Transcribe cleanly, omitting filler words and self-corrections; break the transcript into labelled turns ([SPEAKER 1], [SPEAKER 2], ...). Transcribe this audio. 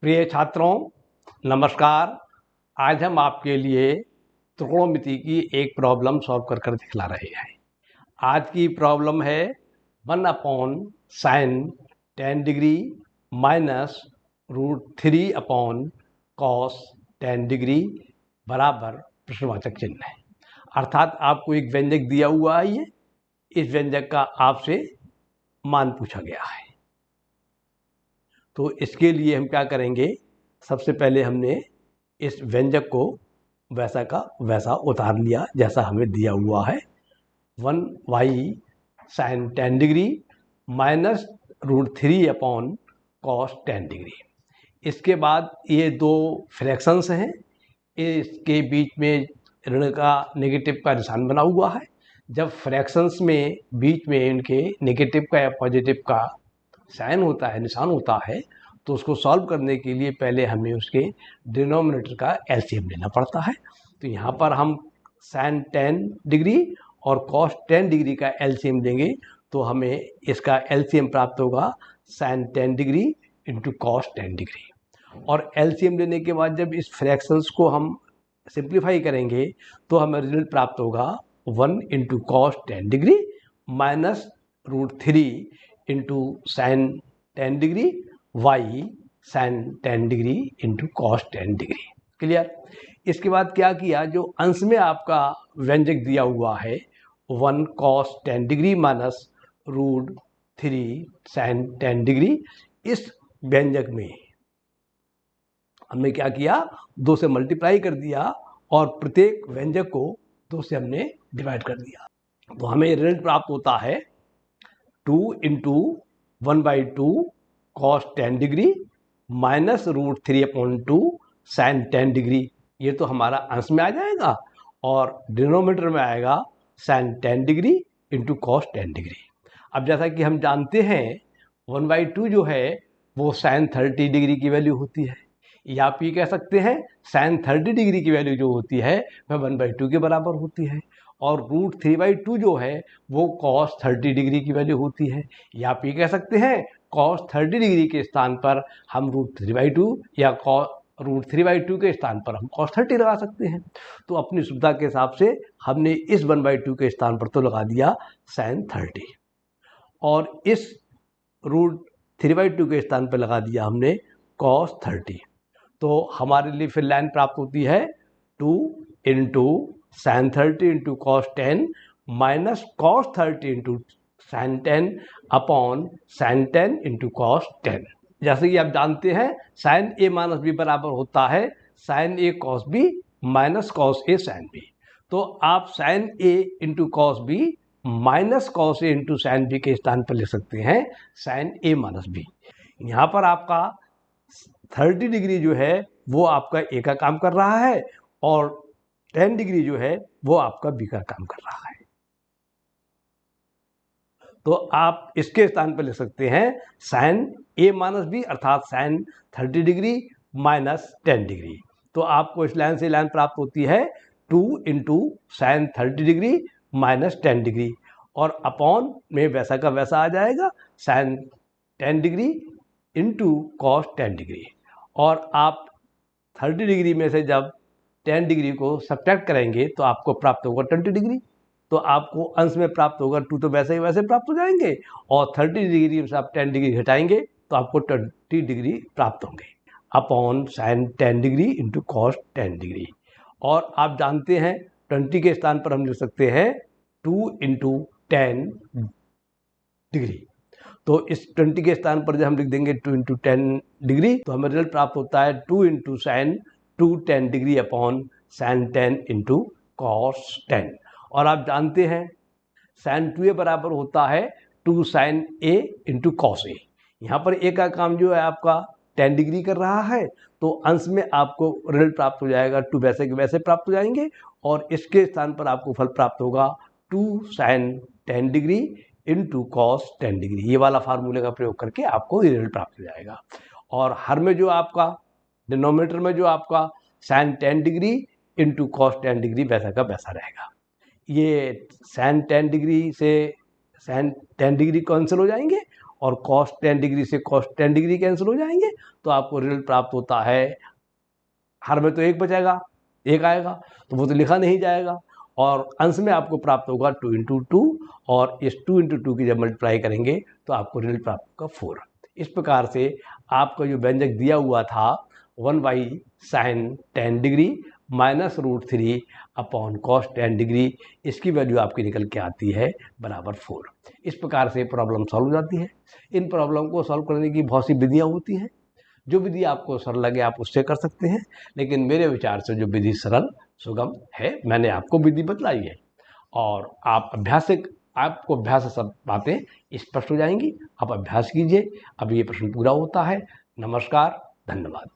[SPEAKER 1] प्रिय छात्रों, नमस्कार। आज हम आपके लिए त्रिकोणमिति की एक प्रॉब्लम सॉल्व कर दिखला रहे हैं। आज की प्रॉब्लम है 1/sin 10 degree minus √3/cos 10 degree बराबर प्रश्नवाचक चिन्ह है। अर्थात आपको एक व्यंजक दिया हुआ है, इस व्यंजक का आपसे मान पूछा गया है। तो इसके लिए हम क्या करेंगे, सबसे पहले हमने इस व्यंजक को वैसा का वैसा उतार लिया जैसा हमें दिया हुआ है। 1/sin 10 degree minus √3/cos 10 degree. इसके बाद ये दो फ्रैक्शंस हैं, इसके बीच में ऋण का नेगेटिव का निशान बना हुआ है। जब फ्रैक्शंस में बीच में इनके नेगेटिव का या पॉजिटिव का साइन होता है, निशान होता है, तो उसको सॉल्व करने के लिए पहले हमें उसके डिनोमिनेटर का एलसीएम लेना पड़ता है। तो यहाँ पर हम sin 10 डिग्री और cos 10 डिग्री का एलसीएम लेंगे तो हमें इसका एलसीएम प्राप्त होगा sin 10 degree into cos 10 degree. और एलसीएम लेने के बाद जब इस फ्रैक्शंस को हम सिंप्लीफाई करेंगे तो हमें रिजल्ट प्राप्त होगा 1 into cos 10 degree minus √3 into sine 10 degree y sin 10 degree into cos 10 degree. Clear. इसके बाद क्या किया, जो अंश में आपका व्यंजक दिया हुआ है 1 cos 10 degree minus √3 sin 10 degree, इस व्यंजक में हमने क्या किया, 2 से मल्टीप्लाई कर दिया और प्रत्येक व्यंजक को 2 से हमने डिवाइड कर दिया। तो हमें रिजल्ट प्राप्त होता है 2 into 1/2 cos 10 degree minus √3/2 sin 10 degree. ये तो हमारा अंश में आ जाएगा और डिनोमिनेटर में आएगा sin 10 degree into cos 10 degree. अब जैसा कि हम जानते हैं 1/2 जो है वो sin 30 डिग्री की वैल्यू होती है, या आप ये कह सकते हैं sin 30 डिग्री की वैल्यू जो होती है वह 1/2 के बराबर होती है, और √3/2 जो है वो cos 30 डिग्री की वैल्यू होती है, या आप ये कह सकते हैं cos 30 डिग्री के स्थान पर हम √3/2 या √3/2 के स्थान पर हम cos 30 लगा सकते हैं। तो अपनी सुविधा के हिसाब से हमने इस 1/2 के स्थान पर तो लगा दिया sin 30 और इस √3/2 के स्थान पर लगा दिया हमने cos 30। तो हमारे लिए फिर लाइन प्राप्त होती है 2 into sin 30 into cos 10 minus cos 30 into sin 10 upon sin 10 into cos 10। जैसे कि आप जानते हैं sin a माइनस b बराबर होता है sin a cos b minus cos a sin b। तो आप sin a into cos b minus cos a into sin b के स्थान पर लिख सकते हैं sin a माइनस b। यहाँ पर आपका 30 डिग्री जो है वो आपका ए का काम कर रहा है और 10 डिग्री जो है वो आपका बी का काम कर रहा है। तो आप इसके स्थान पर लिख सकते हैं sin a माइनस बी अर्थात sin 30 डिग्री माइनस 10 डिग्री। तो आपको इस लाइन से लाइन प्राप्त होती है 2 into sin 30 degree minus 10 degree, और अपॉन में वैसा का वैसा आ जाएगा sin 10 degree into cos 10 degree. और आप 30 डिग्री में से जब 10 डिग्री को सब्ट्रैक्ट करेंगे तो आपको प्राप्त होगा 20 डिग्री। तो आपको अंश में प्राप्त होगा 2 तो वैसे ही वैसे प्राप्त हो जाएंगे, और 30 डिग्री से आप 10 डिग्री घटाएंगे तो आपको 20 डिग्री प्राप्त होंगे upon sin 10 degree into cos 10 degree. और आप जानते हैं 20 के स्थान पर हम लिख सकते हैं 2 इंटू 10 डिग्री। तो इस 20 के स्थान पर जब हम लिख देंगे 2 इंटू 10 डिग्री तो हमें रिजल्ट प्राप्त होता है 2 into sin 2 10 degree upon sin 10 into cos 10। और आप जानते हैं sin 2a बराबर होता है 2 sin a into cos a। यहाँ पर a का काम जो है आपका 10 डिग्री कर रहा है, तो अंश में आपको रिजल्ट प्राप्त हो जाएगा 2 वैसे के वैसे प्राप्त हो जाएंगे, और इसके स्थान पर आपको फल प्राप्त होगा 2 sin 10 degree into cos 10 degree. ये वाला फार्मूले का प्रयोग करके आपको रिजल्ट प्राप्त हो जाएगा। और हर में जो आपका डिनोमिनेटर में जो आपका sin 10 degree into cos 10 degree वैसा का वैसा रहेगा। ये sin 10 डिग्री से sin 10 डिग्री कैंसिल हो जाएंगे और cos 10 डिग्री से cos 10 डिग्री कैंसिल हो जाएंगे, तो आपको रिजल्ट प्राप्त होता है, हर में तो एक बचेगा, एक आएगा, तो वो तो लिखा नहीं जाएगा, और अंश में आपको प्राप्त होगा 2 इंटू 2, और इस 2 इंटू 2 की जब मल्टीप्लाई करेंगे तो आपको रिजल्ट प्राप्त होगा 4। इस प्रकार से आपका जो व्यंजक दिया हुआ था 1/sin 10 degree minus √3 upon cos 10 degree, इसकी वैल्यू आपकी निकल के आती है बराबर 4। इस प्रकार से प्रॉब्लम सॉल्व हो जाती है। इन प्रॉब्लम को सॉल्व करने की बहुत सी विधियाँ होती हैं, जो विधि आपको सरल लगे आप उससे कर सकते हैं, लेकिन मेरे विचार से जो विधि सरल सुगम है, मैंने आपको विधि बतलाई है, और आपको अभ्यास से सब बातें स्पष्ट हो जाएंगी। आप अभ्यास कीजिए। अब ये प्रश्न पूरा होता है। नमस्कार, धन्यवाद।